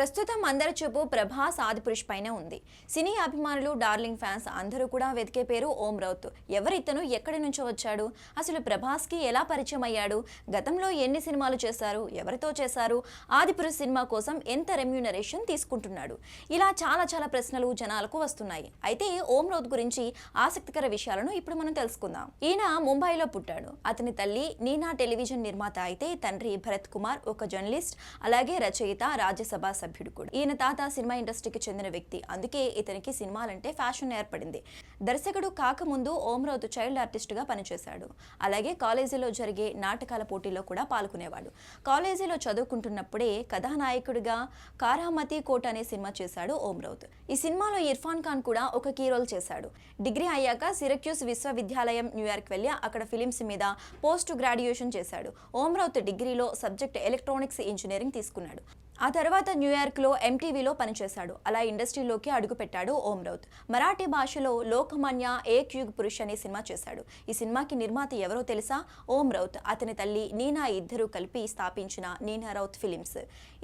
ప్రస్తుతం అందరి చూపు ప్రభాస్ ఆదిపురుష్ పైనే ఉంది. సినీ అభిమానులు, డార్లింగ్ ఫ్యాన్స్ అందరూ కూడా వెతికే పేరు ఓం రౌత్. ఎవరితను, ఎక్కడి నుంచో వచ్చాడు, అసలు ప్రభాస్ కి ఎలా పరిచయం అయ్యాడు, గతంలో ఎన్ని సినిమాలు చేశారు, ఎవరితో చేశారు, ఆదిపురుష్ సినిమా కోసం ఎంత రెమ్యూనరేషన్ తీసుకుంటున్నాడు, ఇలా చాలా ప్రశ్నలు జనాలకు వస్తున్నాయి. అయితే ఓం రౌత్ గురించి ఆసక్తికర విషయాలను ఇప్పుడు మనం తెలుసుకుందాం. ఈయన ముంబైలో పుట్టాడు. అతని తల్లి నీనా టెలివిజన్ నిర్మాత అయితే తండ్రి భరత్ కుమార్ ఒక జర్నలిస్ట్, అలాగే రచయిత, రాజ్యసభ సభ్యుడు కూడా. ఈయన తాత సినిమా ఇండస్ట్రీకి చెందిన వ్యక్తి, అందుకే ఇతనికి సినిమాలంటే ఫ్యాషన్ ఏర్పడింది. దర్శకుడు కాకముందు ఓం రౌత్ చైల్డ్ ఆర్టిస్ట్ గా పనిచేశాడు. అలాగే కాలేజీలో జరిగే నాటకాల పోటీలో కూడా పాల్గొనేవాడు. కాలేజీలో చదువుకుంటున్నప్పుడే కథానాయకుడిగా కారామతి కోట్ అనే సినిమా చేశాడు ఓం రౌత్. ఈ సినిమాలో ఇర్ఫాన్ ఖాన్ కూడా ఒక కీ రోల్ చేశాడు. డిగ్రీ అయ్యాక సిరక్యూస్ విశ్వవిద్యాలయం న్యూయార్క్ వెళ్లి అక్కడ ఫిలిమ్స్ మీద పోస్ట్ గ్రాడ్యుయేషన్ చేశాడు. ఓం రౌత్ డిగ్రీలో సబ్జెక్ట్ ఎలక్ట్రానిక్స్ ఇంజనీరింగ్ తీసుకున్నాడు. ఆ తర్వాత న్యూయార్క్లో ఎంటీవీలో పనిచేశాడు. అలా ఇండస్ట్రీలోకి అడుగుపెట్టాడు ఓం రౌత్. మరాఠీ భాషలో లోకమాన్య ఏక్ యుగ్ పురుష్ అనే సినిమా చేశాడు. ఈ సినిమాకి నిర్మాత ఎవరో తెలుసా? ఓం రౌత్, అతని తల్లి నీనా ఇద్దరూ కలిపి స్థాపించిన నీనా రౌత్ ఫిలిమ్స్.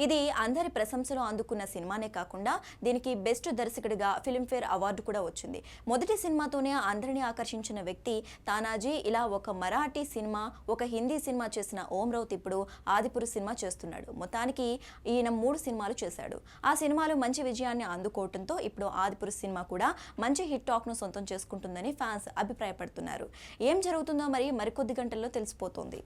ఇది అందరి ప్రశంసలు అందుకున్న సినిమానే కాకుండా దీనికి బెస్ట్ దర్శకుడిగా ఫిల్మ్ఫేర్ అవార్డు కూడా వచ్చింది. మొదటి సినిమాతోనే అందరినీ ఆకర్షించిన వ్యక్తి తానాజీ. ఇలా ఒక మరాఠీ సినిమా, ఒక హిందీ సినిమా చేసిన ఓం రౌత్ ఇప్పుడు ఆదిపురుష్ సినిమా చేస్తున్నాడు. మొత్తానికి ఈయన 3 సినిమాలు చేశాడు. ఆ సినిమాలు మంచి విజయాన్ని అందుకోవడంతో ఇప్పుడు ఆదిపురుష్ సినిమా కూడా మంచి హిట్ టాక్ ను సొంతం చేసుకుంటుందని ఫ్యాన్స్ అభిప్రాయపడుతున్నారు. ఏం జరుగుతుందో మరికొద్ది గంటల్లో తెలిసిపోతుంది.